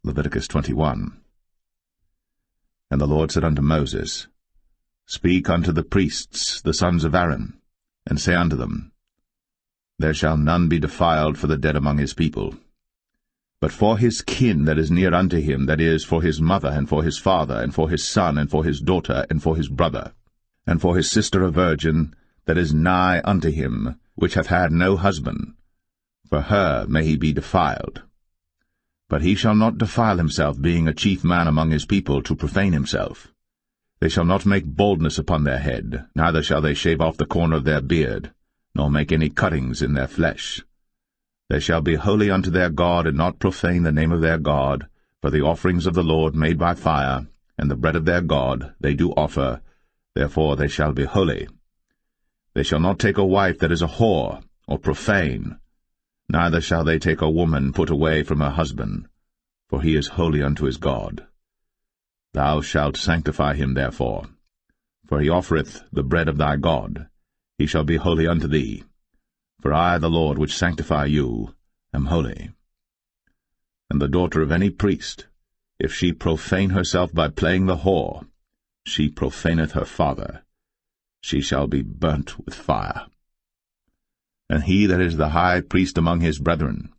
Leviticus 21. And the Lord said unto Moses, Speak unto the priests, the sons of Aaron, and say unto them, There shall none be defiled for the dead among his people. But for his kin that is near unto him, that is, for his mother, and for his father, and for his son, and for his daughter, and for his brother, and for his sister a virgin, that is nigh unto him, which hath had no husband, for her may he be defiled. But he shall not defile himself, being a chief man among his people, to profane himself. They shall not make baldness upon their head, neither shall they shave off the corner of their beard, nor make any cuttings in their flesh. They shall be holy unto their God, and not profane the name of their God, for the offerings of the Lord made by fire, and the bread of their God, they do offer, therefore they shall be holy. They shall not take a wife that is a whore, or profane, neither shall they take a woman put away from her husband, for he is holy unto his God. Thou shalt sanctify him therefore, for he offereth the bread of thy God. He shall be holy unto thee. For I, the Lord, which sanctify you, am holy. And the daughter of any priest, if she profane herself by playing the whore, she profaneth her father. She shall be burnt with fire. And he that is the high priest among his brethren,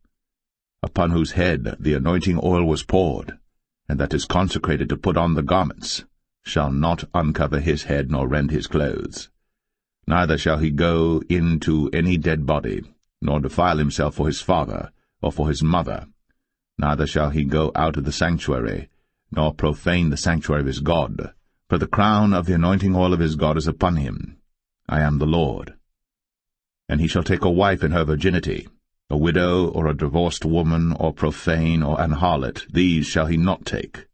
upon whose head the anointing oil was poured, and that is consecrated to put on the garments, shall not uncover his head nor rend his clothes. Neither shall he go into any dead body, nor defile himself for his father, or for his mother. Neither shall he go out of the sanctuary, nor profane the sanctuary of his God. For the crown of the anointing oil of his God is upon him. I am the Lord. And he shall take a wife in her virginity, a widow, or a divorced woman, or profane, or an harlot. These shall he not take,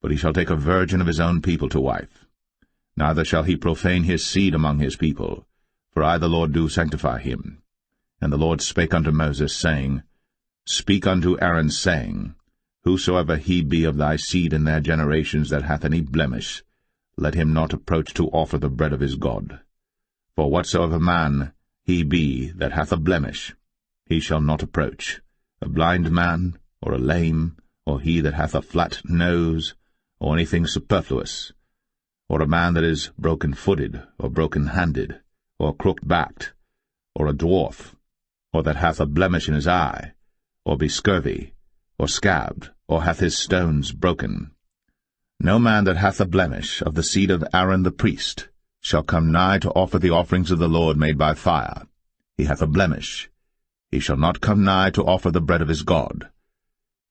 but he shall take a virgin of his own people to wife. Neither shall he profane his seed among his people, for I the Lord do sanctify him. And the Lord spake unto Moses, saying, Speak unto Aaron, saying, Whosoever he be of thy seed in their generations that hath any blemish, let him not approach to offer the bread of his God. For whatsoever man he be that hath a blemish, he shall not approach, a blind man, or a lame, or he that hath a flat nose, or anything superfluous, or a man that is broken-footed, or broken-handed, or crooked-backed, or a dwarf, or that hath a blemish in his eye, or be scurvy, or scabbed, or hath his stones broken. No man that hath a blemish of the seed of Aaron the priest shall come nigh to offer the offerings of the Lord made by fire. He hath a blemish. He shall not come nigh to offer the bread of his God.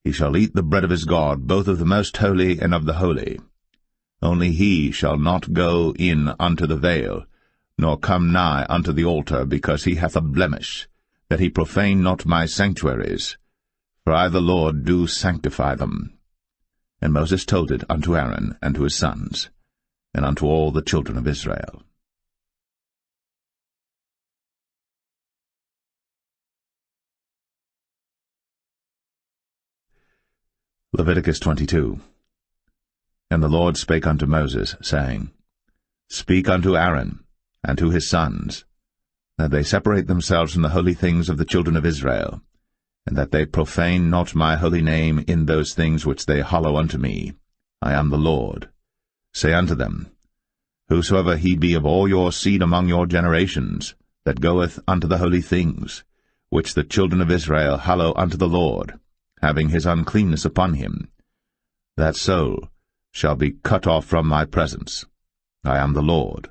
He shall eat the bread of his God, both of the most holy and of the holy. Only he shall not go in unto the veil, nor come nigh unto the altar, because he hath a blemish, that he profane not my sanctuaries. For I the Lord do sanctify them. And Moses told it unto Aaron and to his sons, and unto all the children of Israel. Leviticus 22. And the Lord spake unto Moses, saying, Speak unto Aaron and to his sons, that they separate themselves from the holy things of the children of Israel, and that they profane not my holy name in those things which they hallow unto me. I am the Lord. Say unto them, Whosoever he be of all your seed among your generations, that goeth unto the holy things, which the children of Israel hallow unto the Lord, having his uncleanness upon him, that soul shall be cut off from my presence. I am the Lord.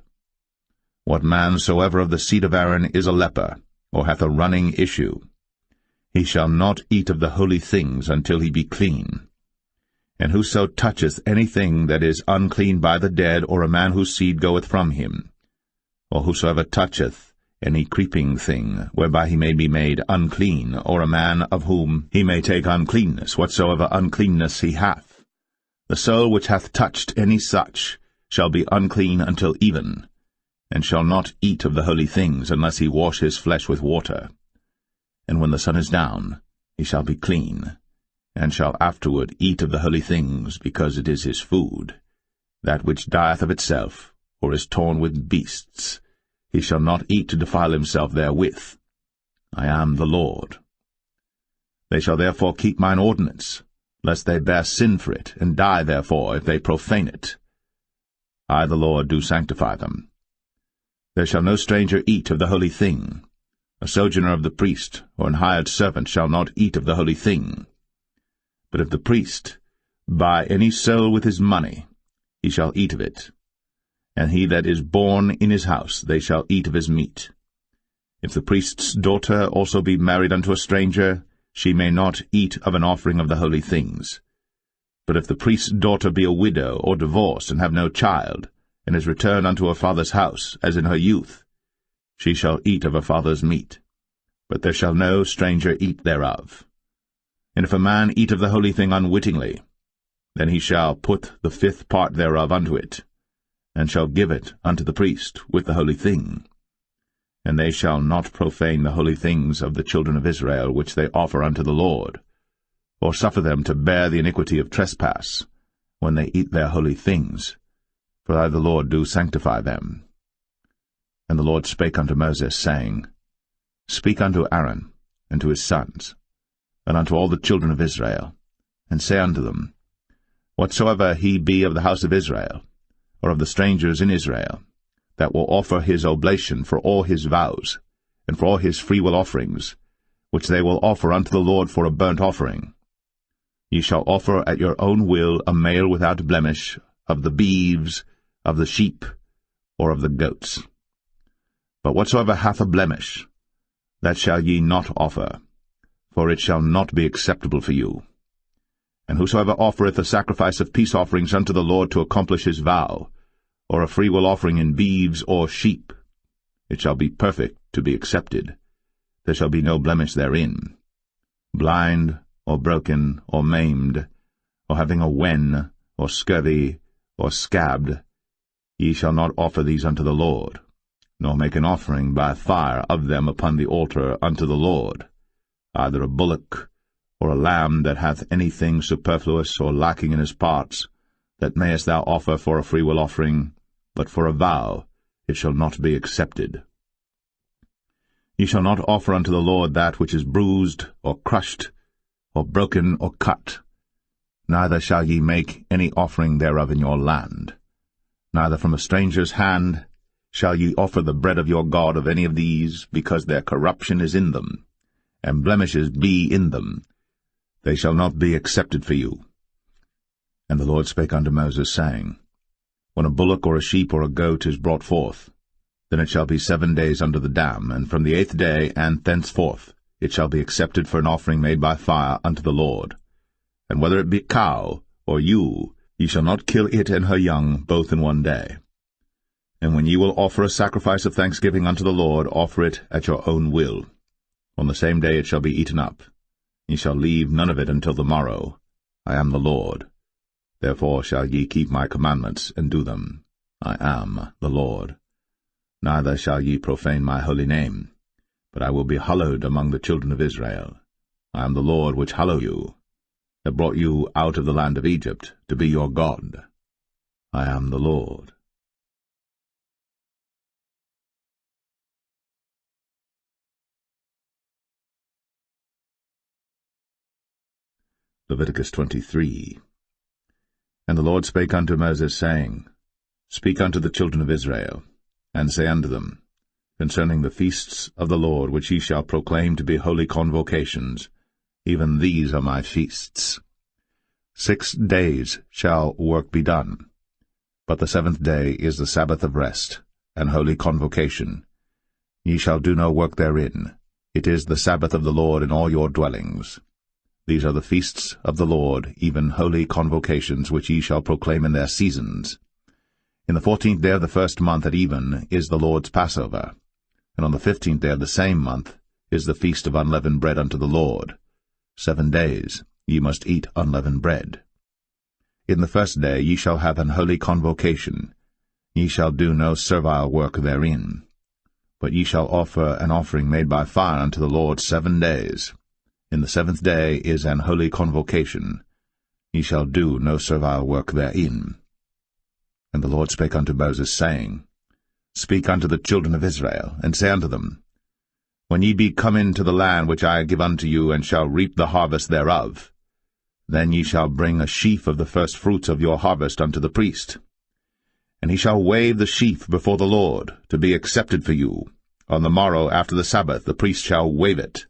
What man soever of the seed of Aaron is a leper, or hath a running issue, he shall not eat of the holy things until he be clean. And whoso toucheth anything that is unclean by the dead, or a man whose seed goeth from him, or whosoever toucheth any creeping thing, whereby he may be made unclean, or a man of whom he may take uncleanness, whatsoever uncleanness he hath, the soul which hath touched any such shall be unclean until even, and shall not eat of the holy things, unless he wash his flesh with water. And when the sun is down, he shall be clean, and shall afterward eat of the holy things, because it is his food. That which dieth of itself, or is torn with beasts, he shall not eat to defile himself therewith. I am the Lord. They shall therefore keep mine ordinance, lest they bear sin for it, and die therefore, if they profane it. I the Lord do sanctify them. There shall no stranger eat of the holy thing. A sojourner of the priest, or an hired servant, shall not eat of the holy thing. But if the priest buy any soul with his money, he shall eat of it. And he that is born in his house, they shall eat of his meat. If the priest's daughter also be married unto a stranger, she may not eat of an offering of the holy things. But if the priest's daughter be a widow or divorced, and have no child, and is returned unto her father's house, as in her youth, she shall eat of her father's meat, but there shall no stranger eat thereof. And if a man eat of the holy thing unwittingly, then he shall put the 5th part thereof unto it, and shall give it unto the priest with the holy thing. And they shall not profane the holy things of the children of Israel, which they offer unto the Lord, or suffer them to bear the iniquity of trespass, when they eat their holy things, for I the Lord do sanctify them. And the Lord spake unto Moses, saying, Speak unto Aaron, and to his sons, and unto all the children of Israel, and say unto them, Whatsoever he be of the house of Israel, or of the strangers in Israel, that will offer his oblation for all his vows, and for all his freewill offerings, which they will offer unto the Lord for a burnt offering, ye shall offer at your own will a male without blemish, of the beeves, of the sheep, or of the goats. But whatsoever hath a blemish, that shall ye not offer, for it shall not be acceptable for you. And whosoever offereth a sacrifice of peace offerings unto the Lord to accomplish his vow, or a freewill offering in beeves or sheep, it shall be perfect to be accepted. There shall be no blemish therein. Blind, or broken, or maimed, or having a wen, or scurvy, or scabbed, ye shall not offer these unto the Lord, nor make an offering by fire of them upon the altar unto the Lord, either a bullock, or a lamb that hath anything superfluous or lacking in his parts, that mayest thou offer for a freewill offering, but for a vow it shall not be accepted. Ye shall not offer unto the Lord that which is bruised, or crushed, or broken, or cut, neither shall ye make any offering thereof in your land. Neither from a stranger's hand shall ye offer the bread of your God of any of these, because their corruption is in them, and blemishes be in them. They shall not be accepted for you. And the Lord spake unto Moses, saying, When a bullock or a sheep or a goat is brought forth, then it shall be 7 days under the dam, and from the 8th day and thenceforth it shall be accepted for an offering made by fire unto the Lord. And whether it be cow or ewe, ye shall not kill it and her young both in 1 day. And when ye will offer a sacrifice of thanksgiving unto the Lord, offer it at your own will. On the same day it shall be eaten up. Ye shall leave none of it until the morrow. I am the Lord. Therefore shall ye keep my commandments, and do them. I am the Lord. Neither shall ye profane my holy name, but I will be hallowed among the children of Israel. I am the Lord which hallow you, that brought you out of the land of Egypt, to be your God. I am the Lord. Leviticus 23. And the Lord spake unto Moses, saying, Speak unto the children of Israel, and say unto them, Concerning the feasts of the Lord, which ye shall proclaim to be holy convocations, even these are my feasts. 6 days shall work be done, but the 7th day is the Sabbath of rest, and holy convocation. Ye shall do no work therein. It is the Sabbath of the Lord in all your dwellings. These are the feasts of the Lord, even holy convocations, which ye shall proclaim in their seasons. In the 14th day of the 1st month at even is the Lord's Passover, and on the 15th day of the same month is the feast of unleavened bread unto the Lord. 7 days ye must eat unleavened bread. In the 1st day ye shall have an holy convocation. Ye shall do no servile work therein. But ye shall offer an offering made by fire unto the Lord 7 days. In the 7th day is an holy convocation. Ye shall do no servile work therein. And the Lord spake unto Moses, saying, Speak unto the children of Israel, and say unto them, When ye be come into the land which I give unto you, and shall reap the harvest thereof, Then ye shall bring a sheaf of the firstfruits of your harvest unto the priest. And he shall wave the sheaf before the Lord, to be accepted for you. On the morrow after the Sabbath the priest shall wave it.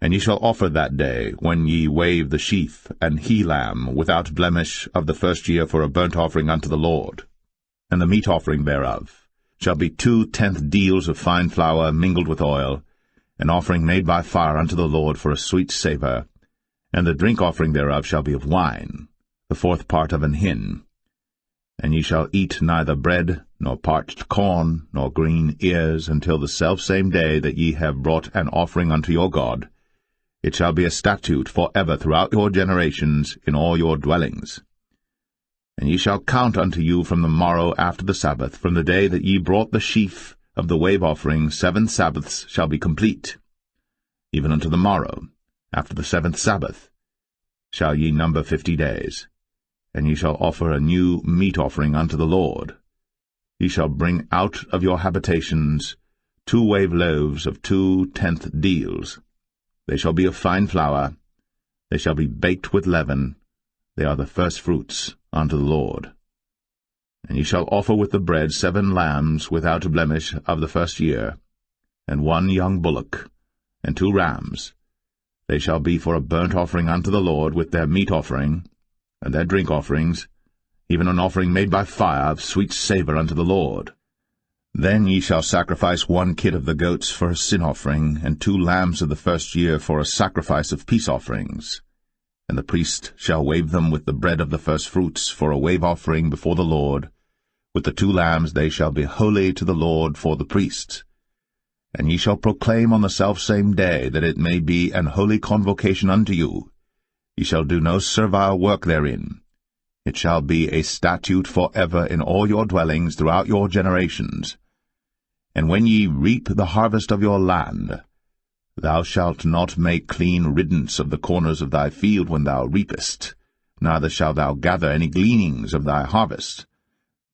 And ye shall offer that day, when ye wave the sheaf, an he-lamb without blemish of the first year for a burnt offering unto the Lord. And the meat offering thereof shall be 2/10 deals of fine flour mingled with oil, an offering made by fire unto the Lord for a sweet savour. And the drink offering thereof shall be of wine, the 4th part of an hin. And ye shall eat neither bread, nor parched corn, nor green ears, until the selfsame day that ye have brought an offering unto your God. It shall be a statute for ever throughout your generations in all your dwellings. And ye shall count unto you from the morrow after the Sabbath, from the day that ye brought the sheaf of the wave offering, 7 Sabbaths shall be complete. Even unto the morrow, after the 7th Sabbath, shall ye number 50 days. And ye shall offer a new meat offering unto the Lord. Ye shall bring out of your habitations 2 wave loaves of 2/10 deals. They shall be of fine flour. They shall be baked with leaven. They are the firstfruits unto the Lord. And ye shall offer with the bread 7 lambs without blemish of the first year, and 1 young bullock, and 2 rams. They shall be for a burnt offering unto the Lord, with their meat offering, and their drink offerings, even an offering made by fire of sweet savour unto the Lord. Then ye shall sacrifice 1 kid of the goats for a sin offering, and 2 lambs of the first year for a sacrifice of peace offerings. And the priest shall wave them with the bread of the firstfruits for a wave offering before the Lord. With the 2 lambs they shall be holy to the Lord for the priests. And ye shall proclaim on the selfsame day, that it may be an holy convocation unto you. Ye shall do no servile work therein. It shall be a statute for ever in all your dwellings throughout your generations. And when ye reap the harvest of your land, thou shalt not make clean riddance of the corners of thy field when thou reapest, neither shalt thou gather any gleanings of thy harvest.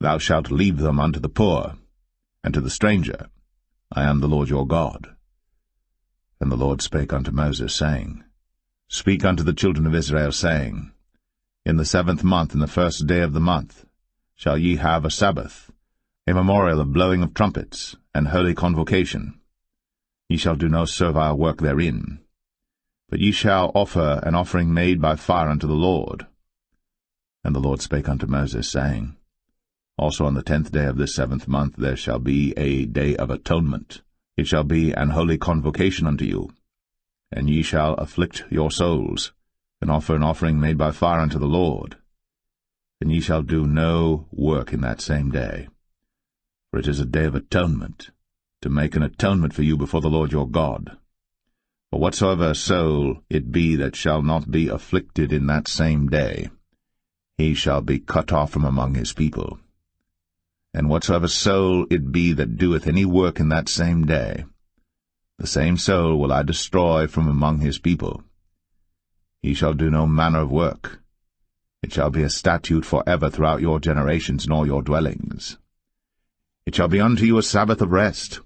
Thou shalt leave them unto the poor, and to the stranger. I am the Lord your God. And the Lord spake unto Moses, saying, Speak unto the children of Israel, saying, In the 7th month, in the 1st day of the month, shall ye have a Sabbath, a memorial of blowing of trumpets, and holy convocation. Ye shall do no servile work therein. But ye shall offer an offering made by fire unto the Lord. And the Lord spake unto Moses, saying, Also on the 10th day of this 7th month there shall be a day of atonement. It shall be an holy convocation unto you. And ye shall afflict your souls, and offer an offering made by fire unto the Lord. And ye shall do no work in that same day. For it is a day of atonement, to make an atonement for you before the Lord your God. For whatsoever soul it be that shall not be afflicted in that same day, he shall be cut off from among his people. And whatsoever soul it be that doeth any work in that same day, the same soul will I destroy from among his people. He shall do no manner of work. It shall be a statute for ever throughout your generations in all your dwellings. It shall be unto you a Sabbath of rest.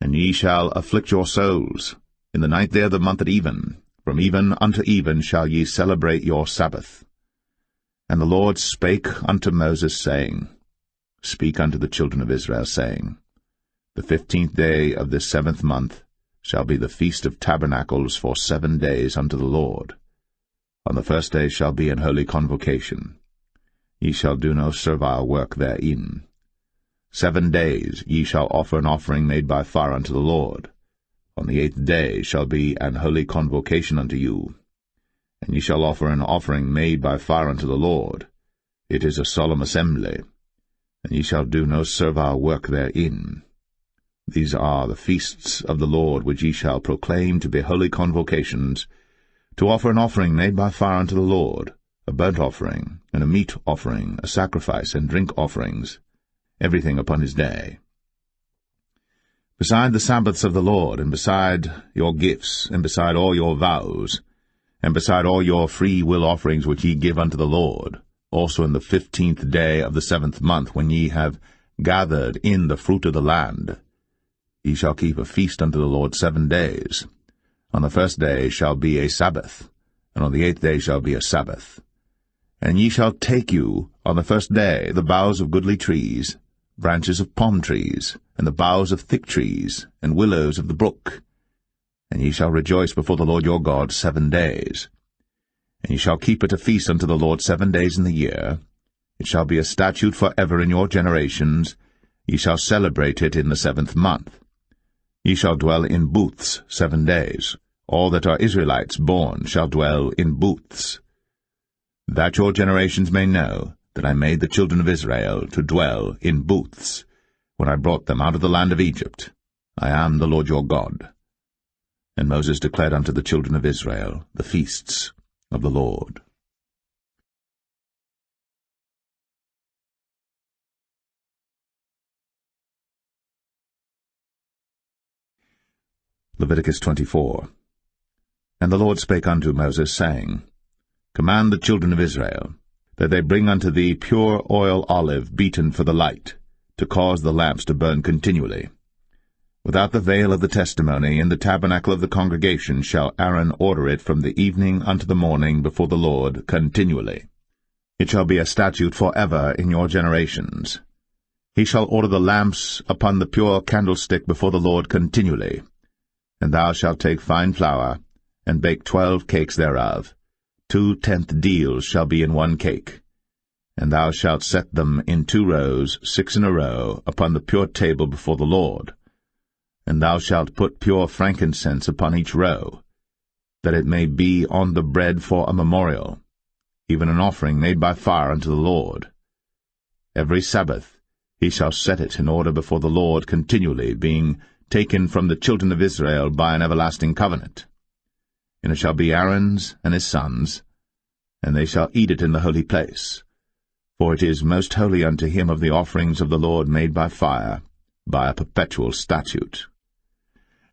And ye shall afflict your souls. In the 9th day of the month at even, from even unto even shall ye celebrate your Sabbath. And the Lord spake unto Moses, saying, Speak unto the children of Israel, saying, The 15th day of this 7th month shall be the Feast of Tabernacles for 7 days unto the Lord. On the 1st day shall be an holy convocation. Ye shall do no servile work therein. 7 days ye shall offer an offering made by fire unto the Lord. On the 8th day shall be an holy convocation unto you. And ye shall offer an offering made by fire unto the Lord. It is a solemn assembly. And ye shall do no servile work therein. These are the feasts of the Lord which ye shall proclaim to be holy convocations, to offer an offering made by fire unto the Lord, a burnt offering, and a meat offering, a sacrifice, and drink offerings, everything upon his day. Beside the Sabbaths of the Lord, and beside your gifts, and beside all your vows, and beside all your free will offerings which ye give unto the Lord, also in the 15th day of the 7th month, when ye have gathered in the fruit of the land, ye shall keep a feast unto the Lord 7 days. On the 1st day shall be a Sabbath, and on the 8th day shall be a Sabbath. And ye shall take you on the 1st day the boughs of goodly trees, branches of palm trees, and the boughs of thick trees, and willows of the brook. And ye shall rejoice before the Lord your God 7 days. And ye shall keep it a feast unto the Lord 7 days in the year. It shall be a statute for ever in your generations. Ye shall celebrate it in the 7th month. Ye shall dwell in booths 7 days. All that are Israelites born shall dwell in booths. That your generations may know that I made the children of Israel to dwell in booths, when I brought them out of the land of Egypt. I am the Lord your God. And Moses declared unto the children of Israel the feasts of the Lord. Leviticus 24. And the Lord spake unto Moses, saying, Command the children of Israel, that they bring unto thee pure oil olive beaten for the light, to cause the lamps to burn continually. Without the veil of the testimony in the tabernacle of the congregation shall Aaron order it from the evening unto the morning before the Lord continually. It shall be a statute for ever in your generations. He shall order the lamps upon the pure candlestick before the Lord continually. And thou shalt take fine flour, and bake 12 cakes thereof. 2/10 deals shall be in 1 cake. And thou shalt set them in 2 rows, 6 in a row, upon the pure table before the Lord. And thou shalt put pure frankincense upon each row, that it may be on the bread for a memorial, even an offering made by fire unto the Lord. Every Sabbath he shall set it in order before the Lord continually, being taken from the children of Israel by an everlasting covenant. And it shall be Aaron's and his sons, and they shall eat it in the holy place. For it is most holy unto him of the offerings of the Lord made by fire, by a perpetual statute.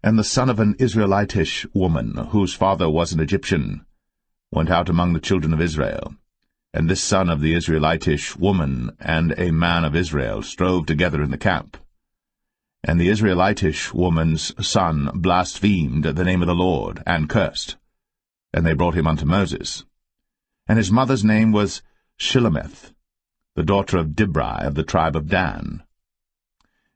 And the son of an Israelitish woman, whose father was an Egyptian, went out among the children of Israel. And this son of the Israelitish woman and a man of Israel strove together in the camp. And the Israelitish woman's son blasphemed the name of the Lord, and cursed. And they brought him unto Moses. And his mother's name was Shilemeth, the daughter of Dibri of the tribe of Dan.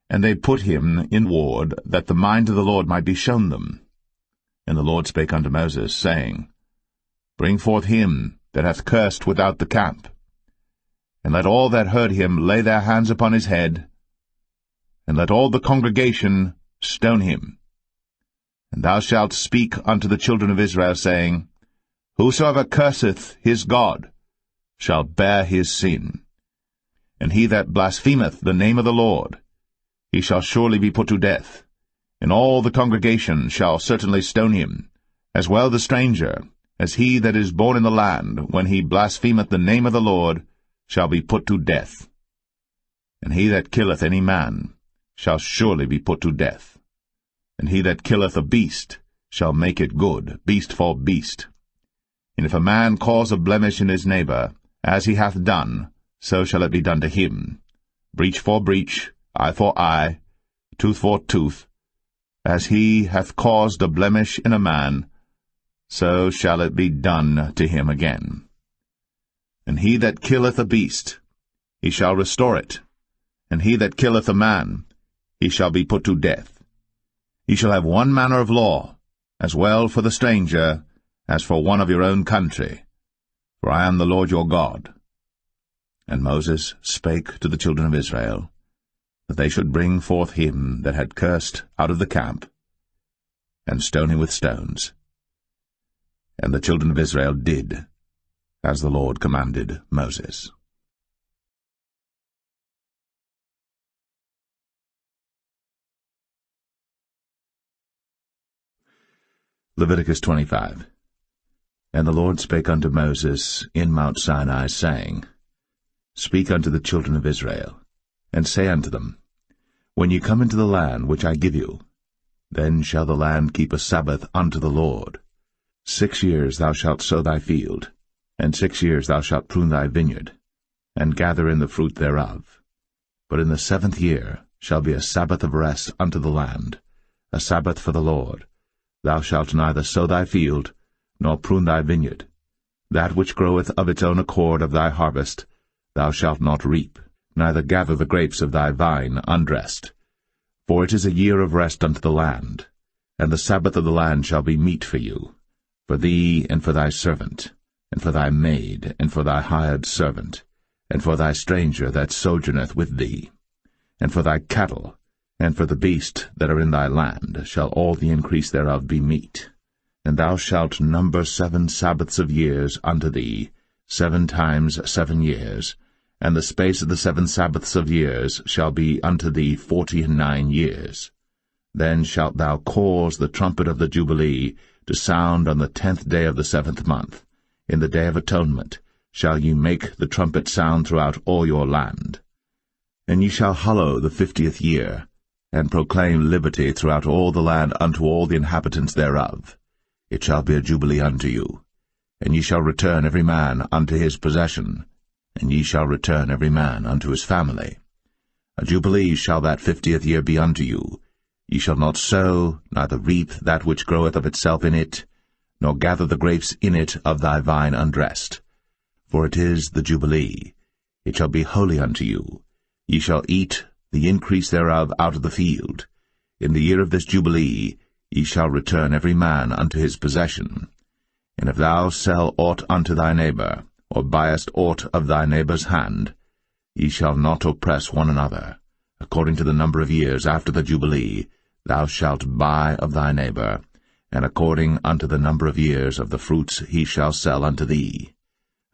And they put him in ward, that the mind of the Lord might be shown them. And the Lord spake unto Moses, saying, Bring forth him that hath cursed without the camp, and let all that heard him lay their hands upon his head, and let all the congregation stone him. And thou shalt speak unto the children of Israel, saying, Whosoever curseth his God shall bear his sin. And he that blasphemeth the name of the Lord, he shall surely be put to death. And all the congregation shall certainly stone him, as well the stranger, as he that is born in the land, when he blasphemeth the name of the Lord, shall be put to death. And he that killeth any man shall surely be put to death. And he that killeth a beast shall make it good, beast for beast. And if a man cause a blemish in his neighbor, as he hath done, so shall it be done to him. Breach for breach, eye for eye, tooth for tooth. As he hath caused a blemish in a man, so shall it be done to him again. And he that killeth a beast, he shall restore it. And he that killeth a man, he shall be put to death. Ye shall have one manner of law, as well for the stranger as for one of your own country, for I am the Lord your God. And Moses spake to the children of Israel, that they should bring forth him that had cursed out of the camp, and stone him with stones. And the children of Israel did as the Lord commanded Moses. Leviticus 25. And the Lord spake unto Moses in Mount Sinai, saying, Speak unto the children of Israel, and say unto them, When ye come into the land which I give you, then shall the land keep a Sabbath unto the Lord. 6 years thou shalt sow thy field, and 6 years thou shalt prune thy vineyard, and gather in the fruit thereof. But in the 7th year shall be a Sabbath of rest unto the land, a Sabbath for the Lord. Thou shalt neither sow thy field, nor prune thy vineyard, That which groweth of its own accord of thy harvest thou shalt not reap, neither gather the grapes of thy vine undressed. For it is a year of rest unto the land, and the Sabbath of the land shall be meat for you, for thee and for thy servant, and for thy maid, and for thy hired servant, and for thy stranger that sojourneth with thee, and for thy cattle, and for the beast that are in thy land shall all the increase thereof be meat. And thou shalt number 7 Sabbaths of years unto thee, 7 times 7 years, and the space of the 7 Sabbaths of years shall be unto thee 49 years. Then shalt thou cause the trumpet of the Jubilee to sound on the 10th day of the 7th month. In the day of atonement shall ye make the trumpet sound throughout all your land. And ye shall hallow the 50th year, and proclaim liberty throughout all the land unto all the inhabitants thereof. It shall be a jubilee unto you, and ye shall return every man unto his possession, and ye shall return every man unto his family. A jubilee shall that 50th year be unto you. Ye shall not sow, neither reap that which groweth of itself in it, nor gather the grapes in it of thy vine undressed. For it is the jubilee. It shall be holy unto you. Ye shall eat the increase thereof out of the field. In the year of this jubilee ye shall return every man unto his possession. And if thou sell aught unto thy neighbor, or buyest aught of thy neighbor's hand, ye shall not oppress one another. According to the number of years after the jubilee thou shalt buy of thy neighbor, and according unto the number of years of the fruits he shall sell unto thee.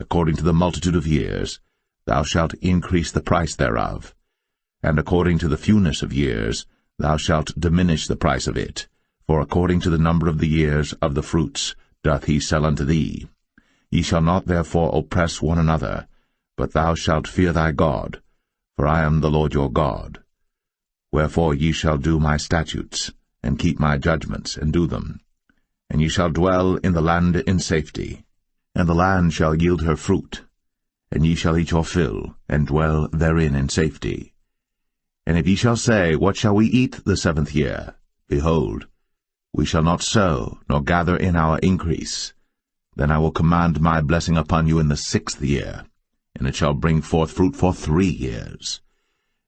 According to the multitude of years thou shalt increase the price thereof, and according to the fewness of years thou shalt diminish the price of it. For according to the number of the years of the fruits doth he sell unto thee. Ye shall not therefore oppress one another, but thou shalt fear thy God, for I am the Lord your God. Wherefore ye shall do my statutes, and keep my judgments, and do them. And ye shall dwell in the land in safety, and the land shall yield her fruit, and ye shall eat your fill, and dwell therein in safety. And if ye shall say, What shall we eat the 7th year? Behold, we shall not sow, nor gather in our increase. Then I will command my blessing upon you in the 6th year, and it shall bring forth fruit for 3 years.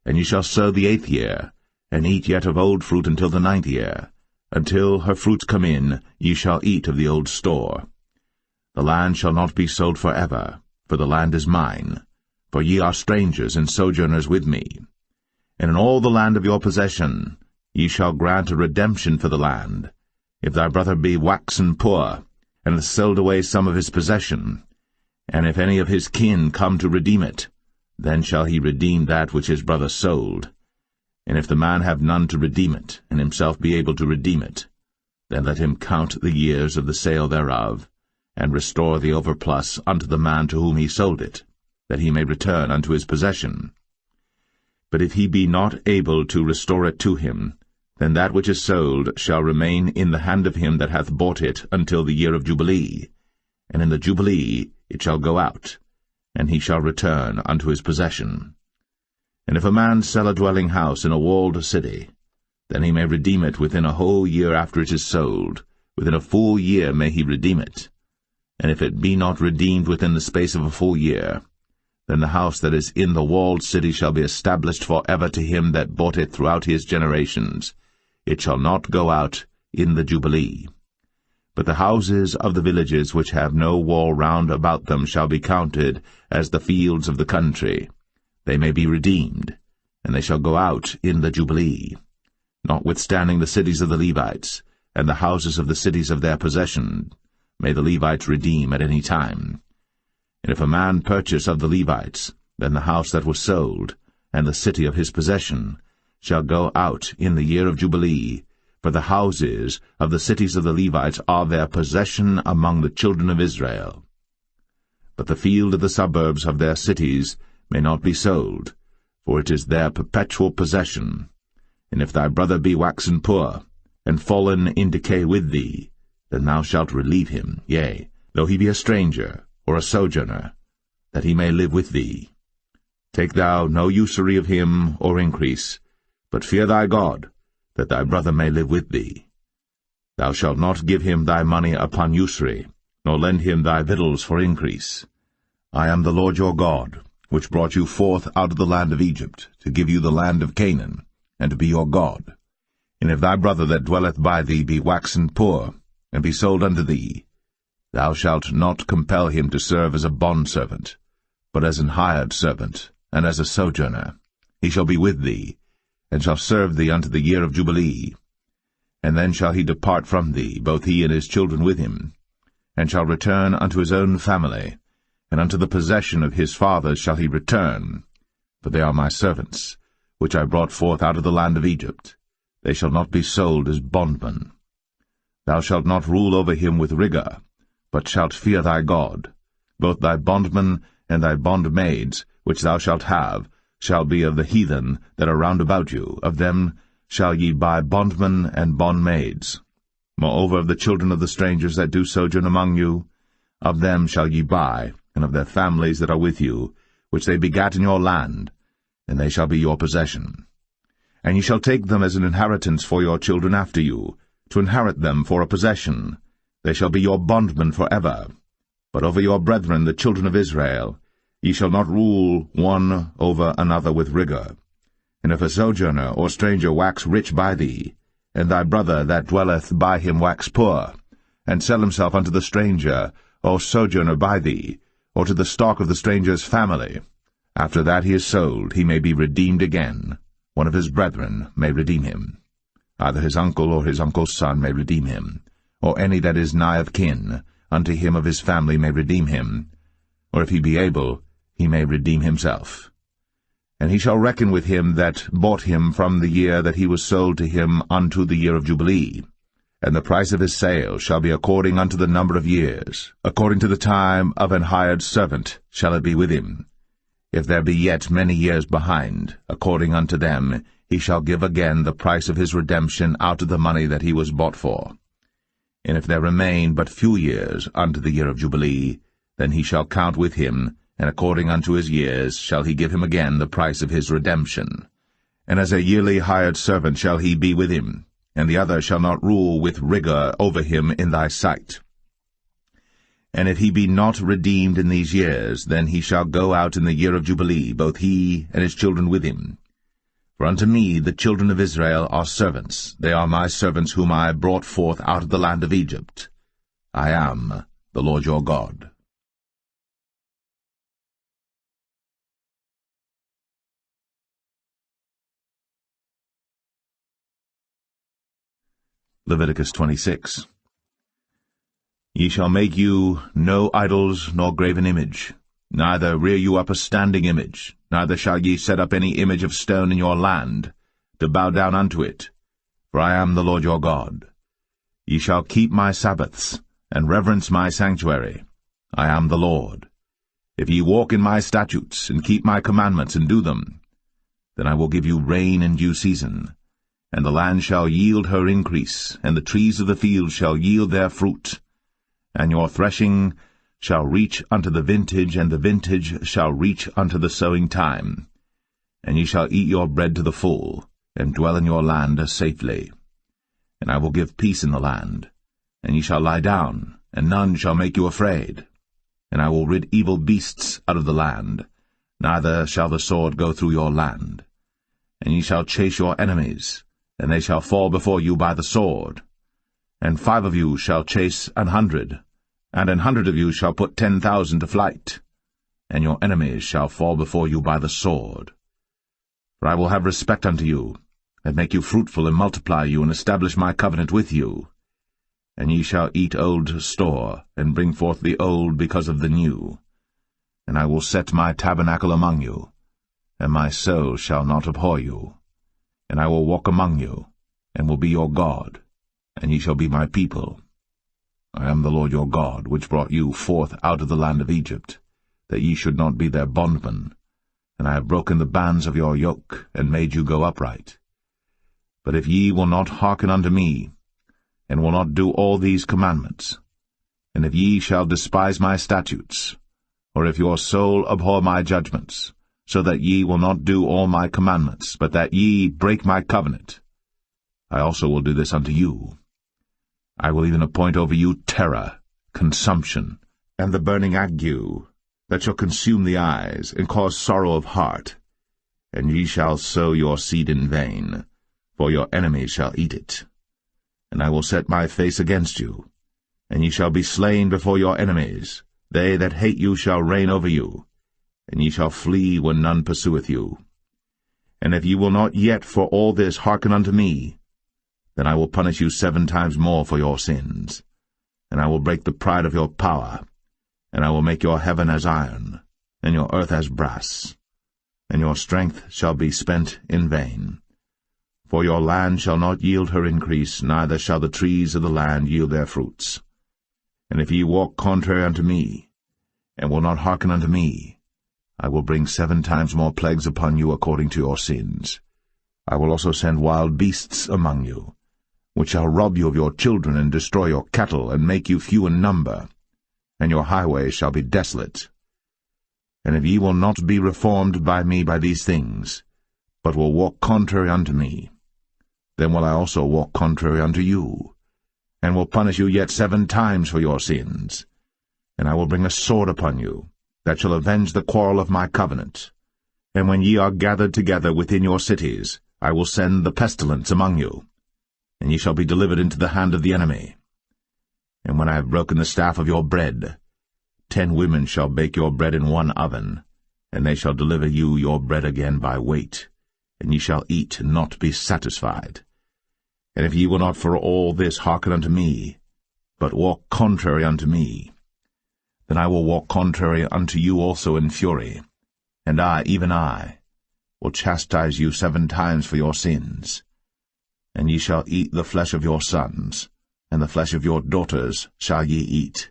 And ye shall sow the 8th year, and eat yet of old fruit until the 9th year. Until her fruits come in, ye shall eat of the old store. The land shall not be sold forever, for the land is mine, for ye are strangers and sojourners with me. And in all the land of your possession ye shall grant a redemption for the land. If thy brother be waxen poor, and hath sold away some of his possession, and if any of his kin come to redeem it, then shall he redeem that which his brother sold. And if the man have none to redeem it, and himself be able to redeem it, then let him count the years of the sale thereof, and restore the overplus unto the man to whom he sold it, that he may return unto his possession. But if he be not able to restore it to him, then that which is sold shall remain in the hand of him that hath bought it until the year of Jubilee, and in the Jubilee it shall go out, and he shall return unto his possession. And if a man sell a dwelling house in a walled city, then he may redeem it within a whole year after it is sold. Within a full year may he redeem it. And if it be not redeemed within the space of a full year, then the house that is in the walled city shall be established for ever to him that bought it throughout his generations. It shall not go out in the Jubilee. But the houses of the villages which have no wall round about them shall be counted as the fields of the country. They may be redeemed, and they shall go out in the Jubilee. Notwithstanding the cities of the Levites, and the houses of the cities of their possession, may the Levites redeem at any time. And if a man purchase of the Levites, then the house that was sold, and the city of his possession, shall go out in the year of Jubilee, for the houses of the cities of the Levites are their possession among the children of Israel. But the field of the suburbs of their cities may not be sold, for it is their perpetual possession. And if thy brother be waxen poor, and fallen in decay with thee, then thou shalt relieve him, yea, though he be a stranger, or a sojourner, that he may live with thee. Take thou no usury of him, or increase, but fear thy God, that thy brother may live with thee. Thou shalt not give him thy money upon usury, nor lend him thy victuals for increase. I am the Lord your God, which brought you forth out of the land of Egypt, to give you the land of Canaan, and to be your God. And if thy brother that dwelleth by thee be waxen poor, and be sold unto thee, thou shalt not compel him to serve as a bondservant, but as an hired servant, and as a sojourner. He shall be with thee, and shall serve thee unto the year of Jubilee. And then shall he depart from thee, both he and his children with him, and shall return unto his own family, and unto the possession of his fathers shall he return. For they are my servants, which I brought forth out of the land of Egypt. They shall not be sold as bondmen. Thou shalt not rule over him with rigor, but shalt fear thy God. Both thy bondmen and thy bondmaids, which thou shalt have, shall be of the heathen that are round about you. Of them shall ye buy bondmen and bondmaids. Moreover, of the children of the strangers that do sojourn among you, of them shall ye buy, and of their families that are with you, which they begat in your land, and they shall be your possession. And ye shall take them as an inheritance for your children after you, to inherit them for a possession. They shall be your bondmen for ever. But over your brethren, the children of Israel, ye shall not rule one over another with rigor. And if a sojourner or stranger wax rich by thee, and thy brother that dwelleth by him wax poor, and sell himself unto the stranger or sojourner by thee, or to the stock of the stranger's family, after that he is sold, he may be redeemed again. One of his brethren may redeem him. Either his uncle or his uncle's son may redeem him, or any that is nigh of kin unto him of his family may redeem him, or if he be able, he may redeem himself. And he shall reckon with him that bought him from the year that he was sold to him unto the year of Jubilee. And the price of his sale shall be according unto the number of years. According to the time of an hired servant shall it be with him. If there be yet many years behind, according unto them, he shall give again the price of his redemption out of the money that he was bought for. And if there remain but few years unto the year of Jubilee, then he shall count with him, and according unto his years shall he give him again the price of his redemption. And as a yearly hired servant shall he be with him, and the other shall not rule with rigor over him in thy sight. And if he be not redeemed in these years, then he shall go out in the year of Jubilee, both he and his children with him. For unto me the children of Israel are servants. They are my servants whom I brought forth out of the land of Egypt. I am the Lord your God. Leviticus 26. Ye shall make you no idols nor graven image, neither rear you up a standing image, neither shall ye set up any image of stone in your land, to bow down unto it, for I am the Lord your God. Ye shall keep my Sabbaths, and reverence my sanctuary. I am the Lord. If ye walk in my statutes, and keep my commandments, and do them, then I will give you rain in due season, and the land shall yield her increase, and the trees of the field shall yield their fruit. And your threshing shall reach unto the vintage, and the vintage shall reach unto the sowing time. And ye shall eat your bread to the full, and dwell in your land safely. And I will give peace in the land, and ye shall lie down, and none shall make you afraid. And I will rid evil beasts out of the land, neither shall the sword go through your land. And ye shall chase your enemies, and they shall fall before you by the sword. And 5 of you shall chase 100, and 100 of you shall put 10,000 to flight. And your enemies shall fall before you by the sword. For I will have respect unto you, and make you fruitful, and multiply you, and establish my covenant with you. And ye shall eat old store, and bring forth the old because of the new. And I will set my tabernacle among you, and my soul shall not abhor you. And I will walk among you, and will be your God, and ye shall be my people. I am the Lord your God, which brought you forth out of the land of Egypt, that ye should not be their bondmen. And I have broken the bands of your yoke, and made you go upright. But if ye will not hearken unto me, and will not do all these commandments, and if ye shall despise my statutes, or if your soul abhor my judgments, so that ye will not do all my commandments, but that ye break my covenant, I also will do this unto you. I will even appoint over you terror, consumption, and the burning ague, that shall consume the eyes, and cause sorrow of heart. And ye shall sow your seed in vain, for your enemies shall eat it. And I will set my face against you, and ye shall be slain before your enemies. They that hate you shall reign over you, and ye shall flee when none pursueth you. And if ye will not yet for all this hearken unto me, then I will punish you 7 times more for your sins. And I will break the pride of your power, and I will make your heaven as iron, and your earth as brass, and your strength shall be spent in vain. For your land shall not yield her increase, neither shall the trees of the land yield their fruits. And if ye walk contrary unto me, and will not hearken unto me, I will bring 7 times more plagues upon you according to your sins. I will also send wild beasts among you, which shall rob you of your children, and destroy your cattle, and make you few in number, and your highways shall be desolate. And if ye will not be reformed by me by these things, but will walk contrary unto me, then will I also walk contrary unto you, and will punish you yet 7 times for your sins. And I will bring a sword upon you, that shall avenge the quarrel of my covenant. And when ye are gathered together within your cities, I will send the pestilence among you, and ye shall be delivered into the hand of the enemy. And when I have broken the staff of your bread, 10 women shall bake your bread in 1 oven, and they shall deliver you your bread again by weight, and ye shall eat and not be satisfied. And if ye will not for all this hearken unto me, but walk contrary unto me, then I will walk contrary unto you also in fury, and I, even I, will chastise you 7 times for your sins. And ye shall eat the flesh of your sons, and the flesh of your daughters shall ye eat.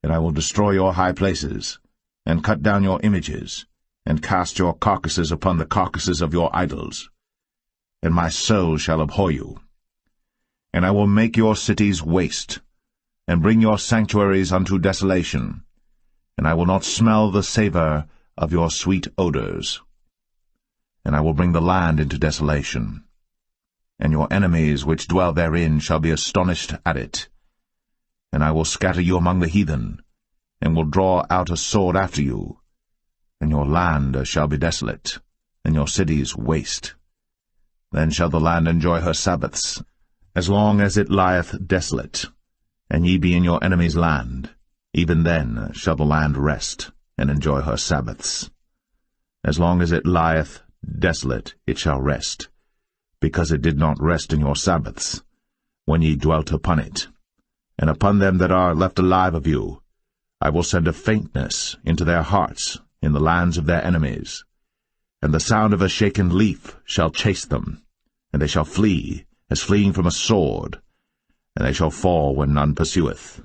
And I will destroy your high places, and cut down your images, and cast your carcasses upon the carcasses of your idols. And my soul shall abhor you. And I will make your cities waste, and bring your sanctuaries unto desolation, and I will not smell the savour of your sweet odours. And I will bring the land into desolation, and your enemies which dwell therein shall be astonished at it. And I will scatter you among the heathen, and will draw out a sword after you, and your land shall be desolate, and your cities waste. Then shall the land enjoy her Sabbaths, as long as it lieth desolate, and ye be in your enemy's land. Even then shall the land rest, and enjoy her Sabbaths. As long as it lieth desolate it shall rest, because it did not rest in your Sabbaths, when ye dwelt upon it. And upon them that are left alive of you I will send a faintness into their hearts in the lands of their enemies, and the sound of a shaken leaf shall chase them, and they shall flee, as fleeing from a sword, and they shall fall when none pursueth.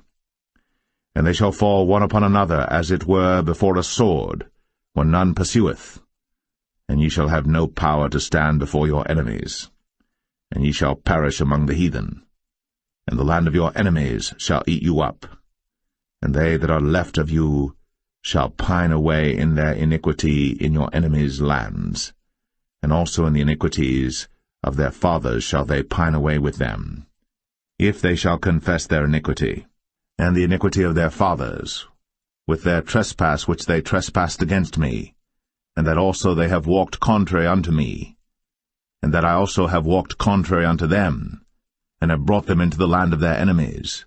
And they shall fall one upon another, as it were before a sword, when none pursueth. And ye shall have no power to stand before your enemies, and ye shall perish among the heathen. And the land of your enemies shall eat you up, and they that are left of you shall pine away in their iniquity in your enemies' lands, and also in the iniquities of their fathers shall they pine away with them, if they shall confess their iniquity, and the iniquity of their fathers, with their trespass which they trespassed against me, and that also they have walked contrary unto me, and that I also have walked contrary unto them, and have brought them into the land of their enemies.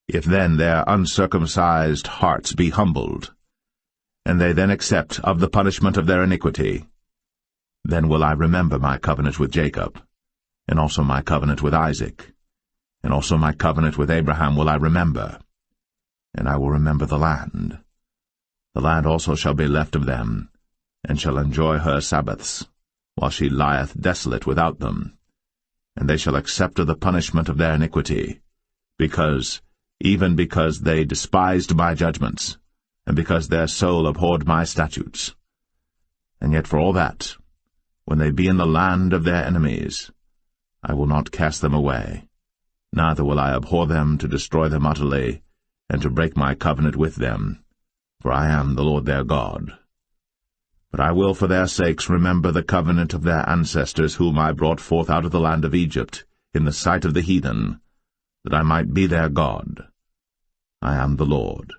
If then their uncircumcised hearts be humbled, and they then accept of the punishment of their iniquity, then will I remember my covenant with Jacob, and also my covenant with Isaac, and also my covenant with Abraham will I remember, and I will remember the land. The land also shall be left of them, and shall enjoy her Sabbaths, while she lieth desolate without them, and they shall accept of the punishment of their iniquity, even because they despised my judgments, and because their soul abhorred my statutes. And yet for all that, when they be in the land of their enemies, I will not cast them away, neither will I abhor them to destroy them utterly, and to break my covenant with them, for I am the Lord their God. But I will for their sakes remember the covenant of their ancestors, whom I brought forth out of the land of Egypt, in the sight of the heathen, that I might be their God. I am the Lord.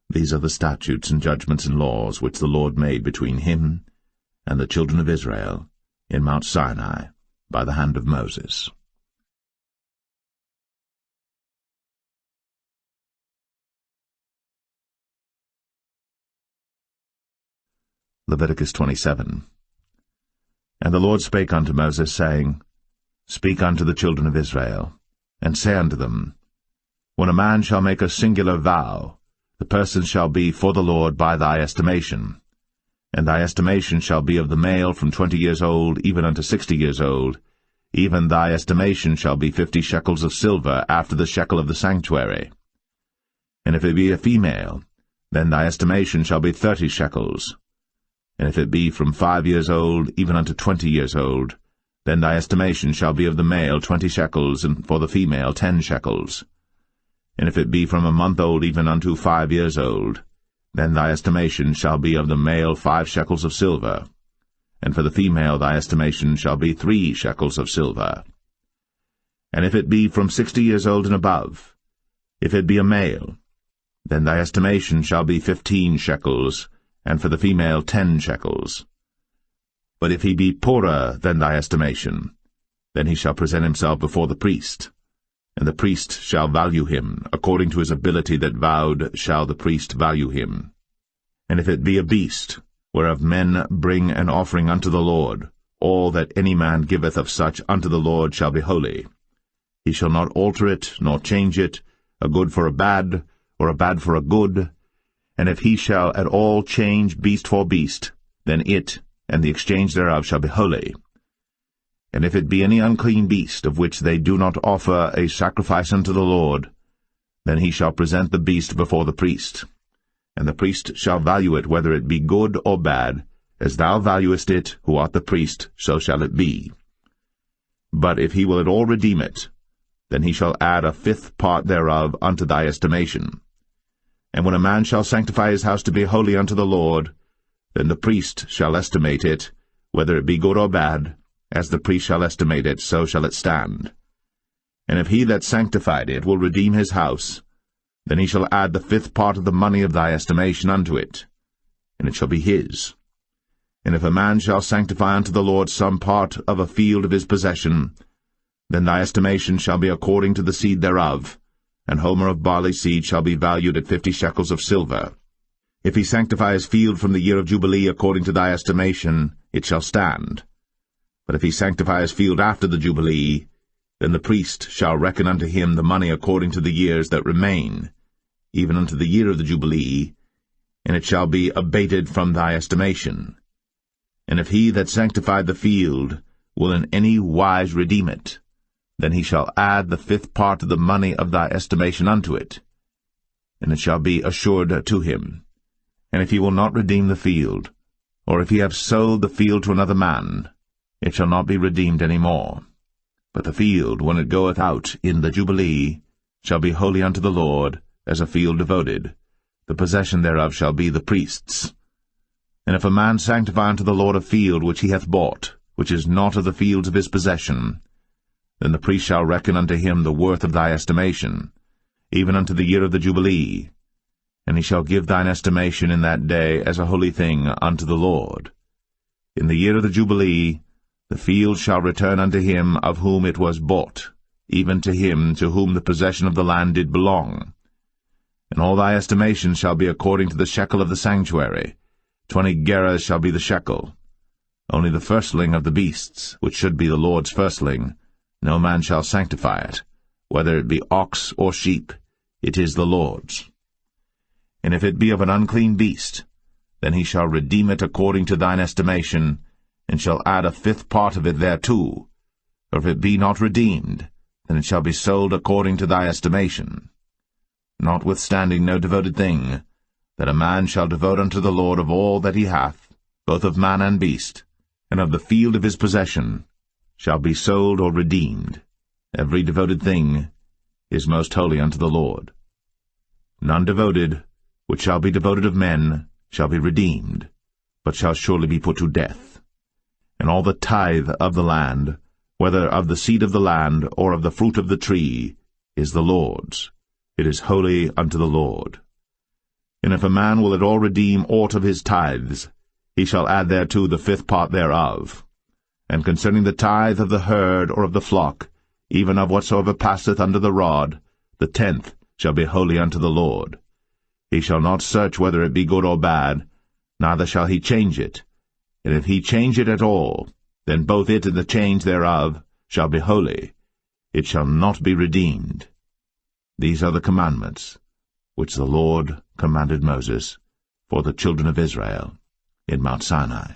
These are the statutes and judgments and laws which the Lord made between him and the children of Israel in Mount Sinai by the hand of Moses. Leviticus 27. And the Lord spake unto Moses, saying, Speak unto the children of Israel, and say unto them, When a man shall make a singular vow, the person shall be for the Lord by thy estimation. And thy estimation shall be of the male from 20 years old even unto 60 years old. Even thy estimation shall be 50 shekels of silver after the shekel of the sanctuary. And if it be a female, then thy estimation shall be 30 shekels. And if it be from 5 years old even unto 20 years old, then thy estimation shall be of the male 20 shekels, and for the female 10 shekels. And if it be from a month old even unto 5 years old, then thy estimation shall be of the male 5 shekels of silver, and for the female thy estimation shall be 3 shekels of silver. And if it be from 60 years old and above, if it be a male, then thy estimation shall be 15 shekels, and for the female 10 shekels. But if he be poorer than thy estimation, then he shall present himself before the priest, and the priest shall value him, according to his ability that vowed shall the priest value him. And if it be a beast, whereof men bring an offering unto the Lord, all that any man giveth of such unto the Lord shall be holy. He shall not alter it, nor change it, a good for a bad, or a bad for a good. And if he shall at all change beast for beast, then it and the exchange thereof shall be holy. And if it be any unclean beast, of which they do not offer a sacrifice unto the Lord, then he shall present the beast before the priest. And the priest shall value it, whether it be good or bad, as thou valuest it, who art the priest, so shall it be. But if he will at all redeem it, then he shall add a 5th part thereof unto thy estimation. And when a man shall sanctify his house to be holy unto the Lord, then the priest shall estimate it, whether it be good or bad, as the priest shall estimate it, so shall it stand. And if he that sanctified it will redeem his house, then he shall add the 5th part of the money of thy estimation unto it, and it shall be his. And if a man shall sanctify unto the Lord some part of a field of his possession, then thy estimation shall be according to the seed thereof, and homer of barley seed shall be valued at 50 shekels of silver. If he sanctify his field from the year of Jubilee according to thy estimation, it shall stand. But if he sanctify his field after the Jubilee, then the priest shall reckon unto him the money according to the years that remain, even unto the year of the Jubilee, and it shall be abated from thy estimation. And if he that sanctified the field will in any wise redeem it, then he shall add the 5th part of the money of thy estimation unto it, and it shall be assured to him. And if he will not redeem the field, or if he have sold the field to another man, it shall not be redeemed any more. But the field, when it goeth out in the Jubilee, shall be holy unto the Lord, as a field devoted. The possession thereof shall be the priest's. And if a man sanctify unto the Lord a field which he hath bought, which is not of the fields of his possession, then the priest shall reckon unto him the worth of thy estimation, even unto the year of the Jubilee, and he shall give thine estimation in that day as a holy thing unto the Lord. In the year of the Jubilee the field shall return unto him of whom it was bought, even to him to whom the possession of the land did belong. And all thy estimation shall be according to the shekel of the sanctuary. 20 gerahs shall be the shekel. Only the firstling of the beasts, which should be the Lord's firstling, no man shall sanctify it, whether it be ox or sheep, it is the Lord's. And if it be of an unclean beast, then he shall redeem it according to thine estimation, and shall add a 5th part of it thereto. Or if it be not redeemed, then it shall be sold according to thy estimation. Notwithstanding no devoted thing, that a man shall devote unto the Lord of all that he hath, both of man and beast, and of the field of his possession, shall be sold or redeemed. Every devoted thing is most holy unto the Lord. None devoted, which shall be devoted of men, shall be redeemed, but shall surely be put to death. And all the tithe of the land, whether of the seed of the land or of the fruit of the tree, is the Lord's. it is holy unto the Lord. And if a man will at all redeem aught of his tithes, he shall add thereto the 5th part thereof. And concerning the tithe of the herd or of the flock, even of whatsoever passeth under the rod, the 10th shall be holy unto the Lord. He shall not search whether it be good or bad, neither shall he change it. And if he change it at all, then both it and the change thereof shall be holy. It shall not be redeemed. These are the commandments which the Lord commanded Moses for the children of Israel in Mount Sinai.